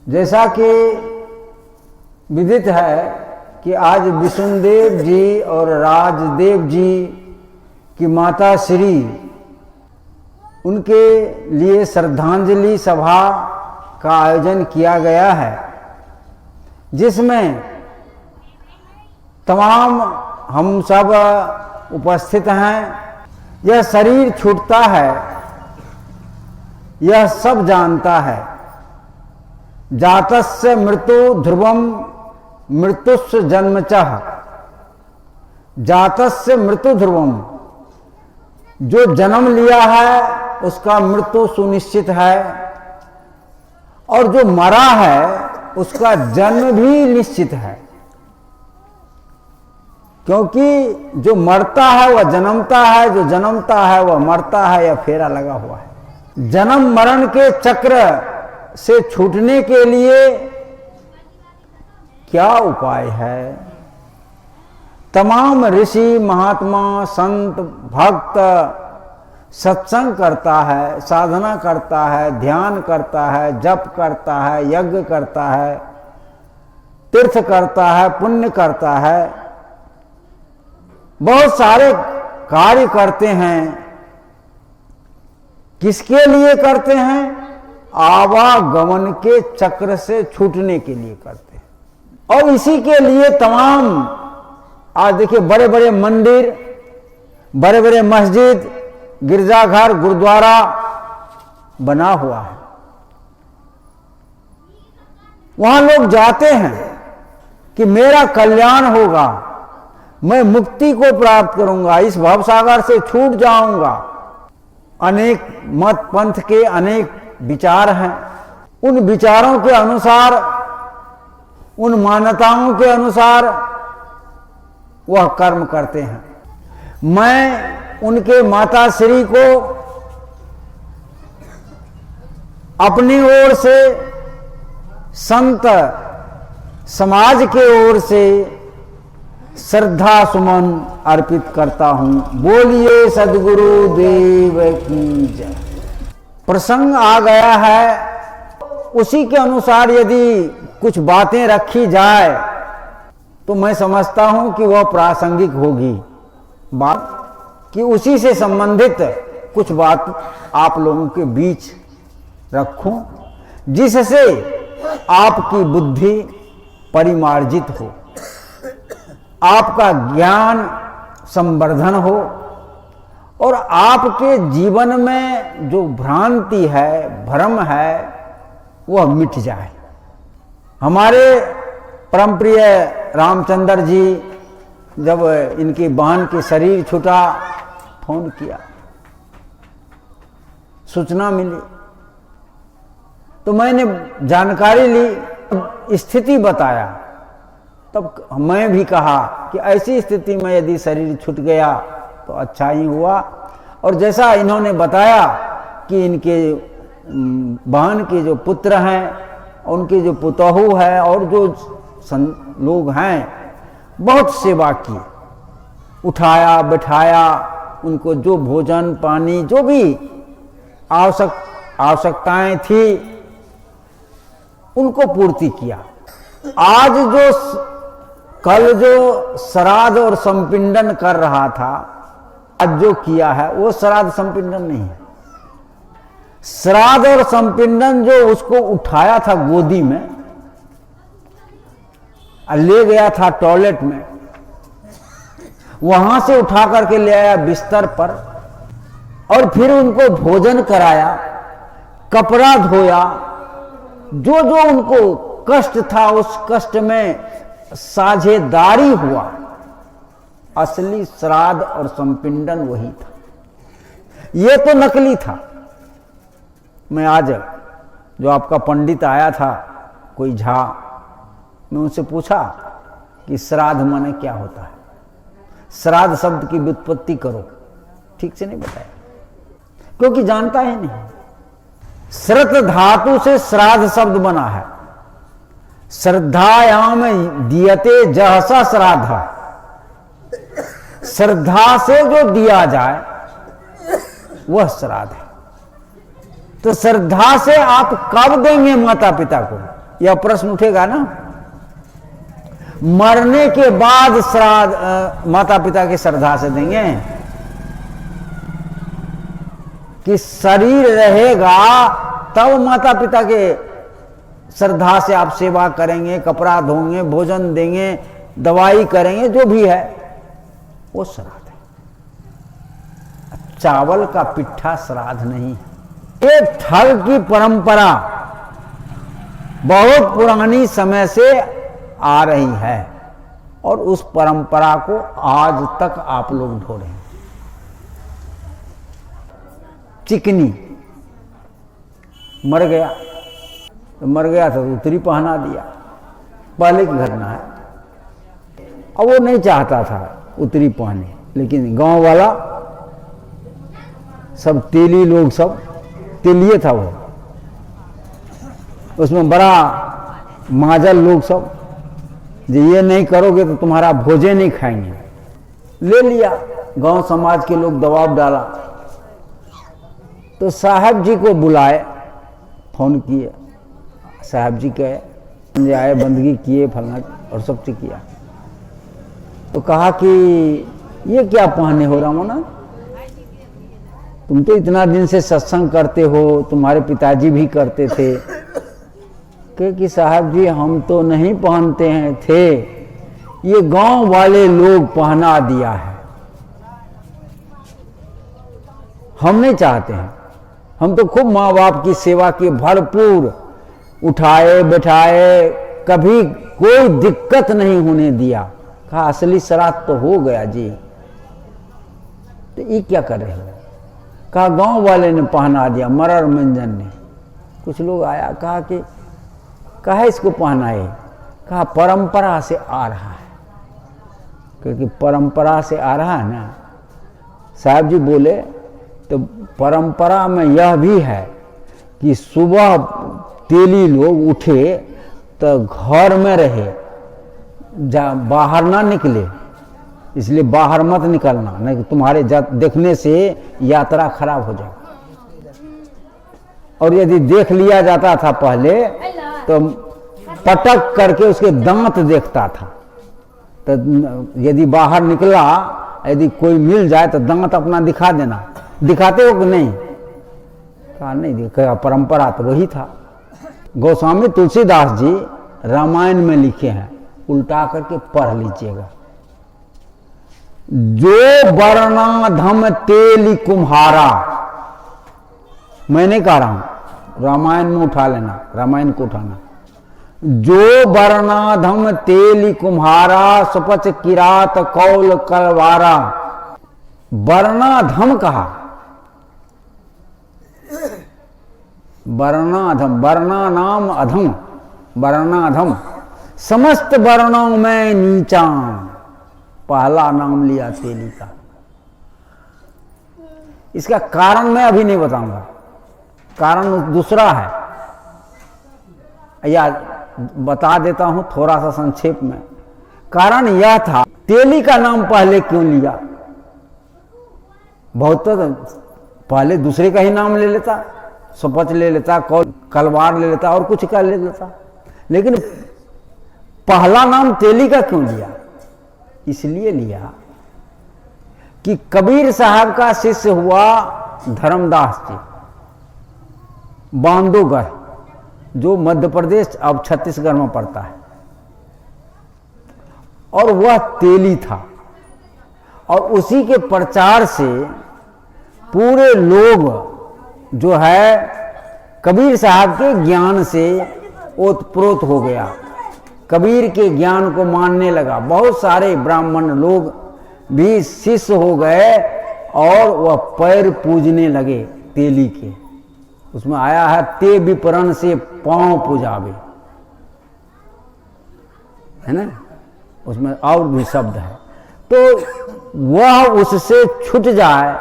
जैसा कि विदित है कि आज विष्णुदेव जी और राजदेव जी की माता श्री उनके लिए श्रद्धांजलि सभा का आयोजन किया गया है, जिसमें तमाम हम सब उपस्थित हैं। यह शरीर छूटता है, यह सब जानता है। जातस्य मृत्यु ध्रुवम मृत्युस्य जन्मचः। जातस्य मृत्यु ध्रुवम, जो जन्म लिया है उसका मृत्यु सुनिश्चित है, और जो मरा है उसका जन्म भी निश्चित है। क्योंकि जो मरता है वह जन्मता है, जो जन्मता है वह मरता है, यह फेरा लगा हुआ है। जन्म मरण के चक्र से छूटने के लिए क्या उपाय है? तमाम ऋषि महात्मा संत भक्त सत्संग करता है, साधना करता है, ध्यान करता है, जप करता है, यज्ञ करता है, तीर्थ करता है, पुण्य करता है, बहुत सारे कार्य करते हैं। किसके लिए करते हैं? आवागमन के चक्र से छूटने के लिए करते हैं। और इसी के लिए तमाम आज देखिए बड़े बड़े मंदिर, बड़े बड़े मस्जिद, गिरजाघर, गुरुद्वारा बना हुआ है। वहां लोग जाते हैं कि मेरा कल्याण होगा, मैं मुक्ति को प्राप्त करूंगा, इस भवसागर से छूट जाऊंगा। अनेक मत पंथ के अनेक विचार हैं। उन विचारों के अनुसार, उन मान्यताओं के अनुसार वह कर्म करते हैं। मैं उनके माता श्री को अपनी ओर से, संत समाज के ओर से श्रद्धा सुमन अर्पित करता हूं। बोलिए सद्गुरु देव की जय। प्रसंग आ गया है, उसी के अनुसार यदि कुछ बातें रखी जाए तो मैं समझता हूं कि वह प्रासंगिक होगी बात, कि उसी से संबंधित कुछ बात आप लोगों के बीच रखूं, जिससे आपकी बुद्धि परिमार्जित हो, आपका ज्ञान संवर्धन हो, और आपके जीवन में जो भ्रांति है, भ्रम है, वह मिट जाए। हमारे परम प्रिय रामचंद्र जी जब इनकी बहन की शरीर छूटा, फोन किया, सूचना मिली, तो मैंने जानकारी ली, स्थिति बताया। तब मैं भी कहा कि ऐसी स्थिति में यदि शरीर छूट गया तो अच्छा ही हुआ। और जैसा इन्होंने बताया कि इनके बहन के जो पुत्र हैं, उनके जो पुतोहू है, और जो लोग हैं, बहुत सेवा की, उठाया बैठाया, उनको जो भोजन पानी जो भी आवश्यकताएं थी उनको पूर्ति किया। आज जो कल जो श्राद्ध और संपिंडन कर रहा था, आज जो किया है वो श्राद्ध संपिंडन नहीं है। श्राद्ध और संपिंडन जो उसको उठाया था गोदी में, ले गया था टॉयलेट में, वहां से उठा करके ले आया बिस्तर पर, और फिर उनको भोजन कराया, कपड़ा धोया, जो जो उनको कष्ट था उस कष्ट में साझेदारी हुआ। असली श्राद्ध और संपिंडन वही था, ये तो नकली था। मैं आज जो आपका पंडित आया था, कोई झा, मैं उनसे पूछा कि श्राद्ध माने क्या होता है, श्राद्ध शब्द की व्युत्पत्ति करो, ठीक से नहीं बताया, क्योंकि जानता ही नहीं। श्रत धातु से श्राद्ध शब्द बना है। श्रद्धायाम दियते जहसा श्राद्ध, श्रद्धा से जो दिया जाए वह श्राद्ध है। तो श्रद्धा से आप कब देंगे माता पिता को? यह प्रश्न उठेगा ना। मरने के बाद श्राद्ध माता पिता की श्रद्धा से देंगे कि शरीर रहेगा तब माता पिता के श्रद्धा से आप सेवा करेंगे, कपड़ा धोंगे, भोजन देंगे, दवाई करेंगे, जो भी है वो श्राद्ध है। चावल का पिट्ठा श्राद्ध नहीं है। ये ठग की परंपरा बहुत पुरानी समय से आ रही है और उस परंपरा को आज तक आप लोग ढो रहे हैं। चिकनी मर गया तो मर गया था तो उतरी पहना दिया, पहले की घटना है। अब वो नहीं चाहता था उतरी पहने, लेकिन गांव वाला सब तेली लोग, सब तेलिए था वो, उसमें बड़ा माजल लोग सब, जो ये नहीं करोगे तो तुम्हारा भोजन नहीं खाएंगे। ले लिया, गांव समाज के लोग दबाव डाला तो साहब जी को बुलाए, फोन किए, साहब जी के आए, बंदगी किए, फलना और सब चीज किया। तो कहा कि ये क्या पहने हो रमोना, तुम तो इतना दिन से सत्संग करते हो, तुम्हारे पिताजी भी करते थे। कि साहब जी हम तो नहीं पहनते हैं थे, ये गांव वाले लोग पहना दिया है, हम नहीं चाहते हैं। हम तो खूब माँ बाप की सेवा की, भरपूर उठाए बैठाए, कभी कोई दिक्कत नहीं होने दिया। कहा असली श्राद्ध तो हो गया जी, तो ये क्या कर रहे हो। कहा गांव वाले ने पहना दिया, मरर मंजन ने। कुछ लोग आया, कहा कि कहा इसको पहनाए। कहा परंपरा से आ रहा है, क्योंकि परंपरा से आ रहा है ना। साहब जी बोले तो परंपरा में यह भी है कि सुबह तेली लोग उठे तो घर में रहे, बाहर ना निकले, इसलिए बाहर मत निकलना, नहीं तुम्हारे देखने से यात्रा खराब हो जाए। और यदि देख लिया जाता था पहले तो पटक करके उसके दांत देखता था, तो यदि बाहर निकला, यदि कोई मिल जाए तो दांत अपना दिखा देना। दिखाते हो कि नहीं? कहा नहीं दिखा, परंपरा तो वही था। गोस्वामी तुलसीदास जी रामायण में लिखे हैं, उल्टा करके पढ़ लीजिएगा। जो वर्णाधम तेली कुम्हारा, मैंने कह रहा हूं, रामायण में उठा लेना, रामायण को उठाना। जो वर्णाधम तेली कुम्हारा, सुपच किरात कौल कलवारा। वर्णाधम कहा, वर्णाधम, वर्णा नाम अधम, वर्णाधम, समस्त वर्णों में नीचा, पहला नाम लिया तेली का। इसका कारण मैं अभी नहीं बताऊंगा, कारण दूसरा है, या बता देता हूं थोड़ा सा संक्षेप में। कारण यह था, तेली का नाम पहले क्यों लिया। बहुत तो पहले दूसरे का ही नाम ले लेता, सुपच ले लेता, कलवार ले लेता और कुछ का ले लेता, लेकिन पहला नाम तेली का क्यों लिया। इसलिए लिया कि कबीर साहब का शिष्य हुआ धर्मदास जी, बांधवगढ़, जो मध्य प्रदेश अब छत्तीसगढ़ में पड़ता है, और वह तेली था। और उसी के प्रचार से पूरे लोग जो है कबीर साहब के ज्ञान से ओतप्रोत हो गया, कबीर के ज्ञान को मानने लगा। बहुत सारे ब्राह्मण लोग भी शिष्य हो गए और वह पैर पूजने लगे तेली के। उसमें आया है, ते विपरण से पांव पूजावे, है ना, उसमें और भी शब्द है। तो वह उससे छूट जाए,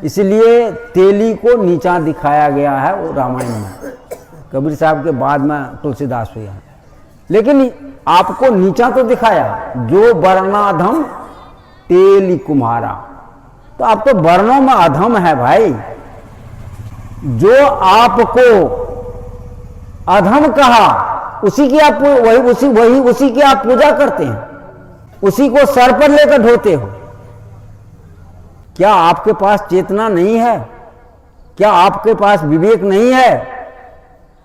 इसलिए तेली को नीचा दिखाया गया है वो रामायण में। कबीर साहब के बाद में तुलसीदास हुए हैं, लेकिन आपको नीचा तो दिखाया, जो वर्णाधम तेली कुम्हारा। तो आप तो वर्णों में अधम है भाई। जो आपको अधम कहा, उसी की आप उसी की आप पूजा करते हैं, उसी को सर पर लेकर ढोते हो। क्या आपके पास चेतना नहीं है? क्या आपके पास विवेक नहीं है?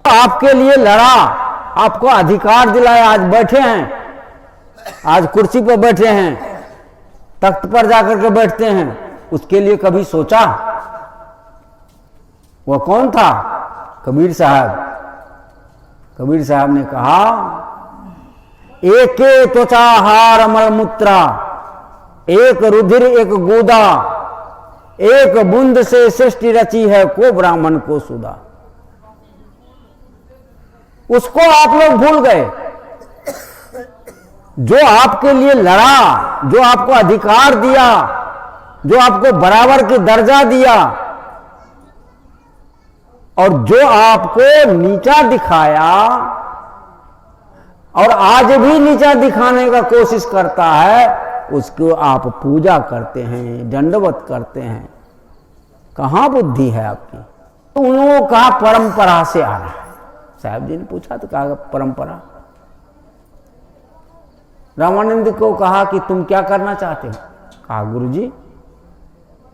आपके लिए लड़ा, आपको अधिकार दिलाया, आज बैठे हैं, आज कुर्सी पर बैठे हैं, तख्त पर जाकर के बैठते हैं, उसके लिए कभी सोचा? वह कौन था? कबीर साहब। कबीर साहब ने कहा, एके त्वचाहार मलमूत्रा, एक रुधिर एक गोदा, एक बूंद से सृष्टि रची है, को ब्राह्मण को सुधा। उसको आप लोग भूल गए, जो आपके लिए लड़ा, जो आपको अधिकार दिया, जो आपको बराबर की दर्जा दिया, और जो आपको नीचा दिखाया और आज भी नीचा दिखाने का कोशिश करता है, उसको आप पूजा करते हैं, दंडवत करते हैं। कहां बुद्धि है आपकी? तो उन्होंने कहा परंपरा से आ रहा है। साहब जी ने पूछा तो कहा परंपरा। रामानंद को कहा कि तुम क्या करना चाहते हो? कहा गुरुजी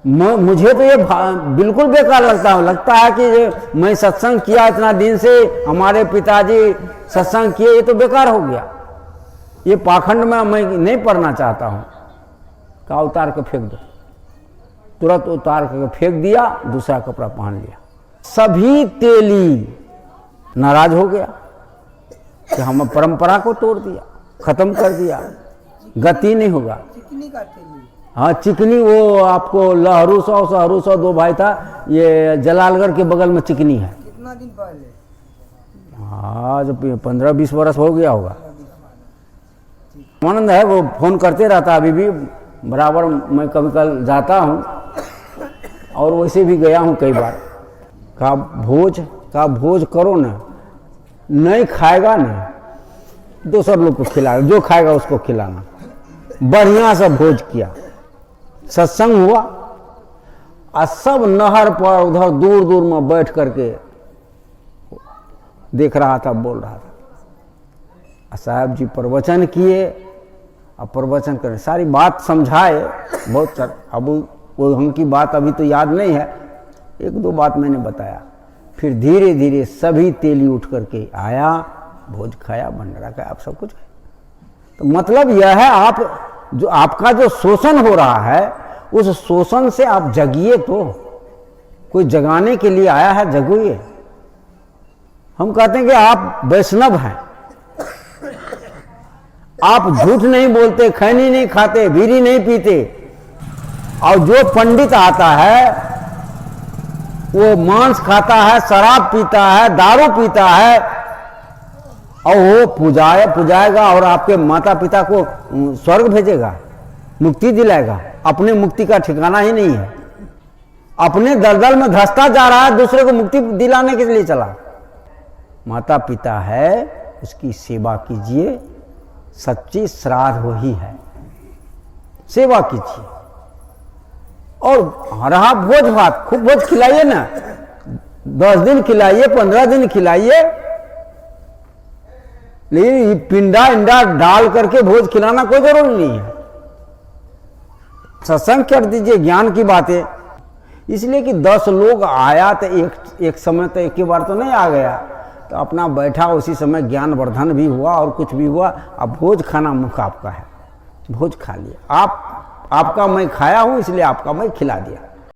मुझे तो ये बिल्कुल बेकार लगता है कि मैं सत्संग किया इतना दिन से, हमारे पिताजी सत्संग किए, ये तो बेकार हो गया, ये पाखंड में मैं नहीं पढ़ना चाहता हूं। कहा उतार के फेंक दो। तुरंत उतार के फेंक दिया, दूसरा कपड़ा पहन लिया। सभी तेली नाराज हो गया कि हम परंपरा को तोड़ दिया, खत्म कर दिया, गति नहीं होगा। हाँ चिकनी, वो आपको लहरू सौ दो भाई था, ये जलालगढ़ के बगल में चिकनी है। कितना दिन पहले? हाँ जब 15-20 वर्ष हो गया होगा। आनंद है, वो फोन करते रहता अभी भी बराबर। मैं कभी कल जाता हूँ और वैसे भी गया हूँ कई बार। का भोज करो ना, नहीं खाएगा ना दूसर लोग को खिला, जो खाएगा उसको खिलाना। बढ़िया से भोज किया, सत्संग हुआ, और सब नहर पर उधर दूर दूर में बैठ करके देख रहा था, बोल रहा था। साहब जी प्रवचन किए, अब प्रवचन करें, सारी बात समझाए बहुत सार। अब वो उनकी बात अभी तो याद नहीं है, एक दो बात मैंने बताया। फिर धीरे धीरे सभी तेली उठ करके आया, भोज खाया, भंडारा खाया, आप सब कुछ खाया। तो मतलब यह है, आप जो आपका जो शोषण हो रहा है, उस शोषण से आप जगिए। तो कोई जगाने के लिए आया है, जगिए। हम कहते हैं कि आप वैष्णव हैं, आप झूठ नहीं बोलते, खैनी नहीं खाते, बीड़ी नहीं पीते, और जो पंडित आता है वो मांस खाता है, शराब पीता है, दारू पीता है, और वो पुजाएगा और आपके माता पिता को स्वर्ग भेजेगा, मुक्ति दिलाएगा। अपने मुक्ति का ठिकाना ही नहीं है, अपने दलदल में धंसता जा रहा है, दूसरे को मुक्ति दिलाने के लिए चला। माता पिता है, उसकी सेवा कीजिए, सच्ची श्राद्ध वही है, सेवा कीजिए। और रहा भोज भात, खूब भोज खिलाइए ना, 10 दिन खिलाइए, 15 दिन खिलाइए, लेकिन पिंडा इंडा डाल करके भोज खिलाना कोई जरूरी नहीं है। सत्संग कर दीजिए, ज्ञान की बातें। इसलिए कि 10 लोग आया तो एक समय तो एक ही बार तो नहीं आ गया, तो अपना बैठा, उसी समय ज्ञान वर्धन भी हुआ और कुछ भी हुआ। अब भोज खाना मुख आपका है, भोज खा लिया। आपका मैं खाया हूं, इसलिए आपका मैं खिला दिया।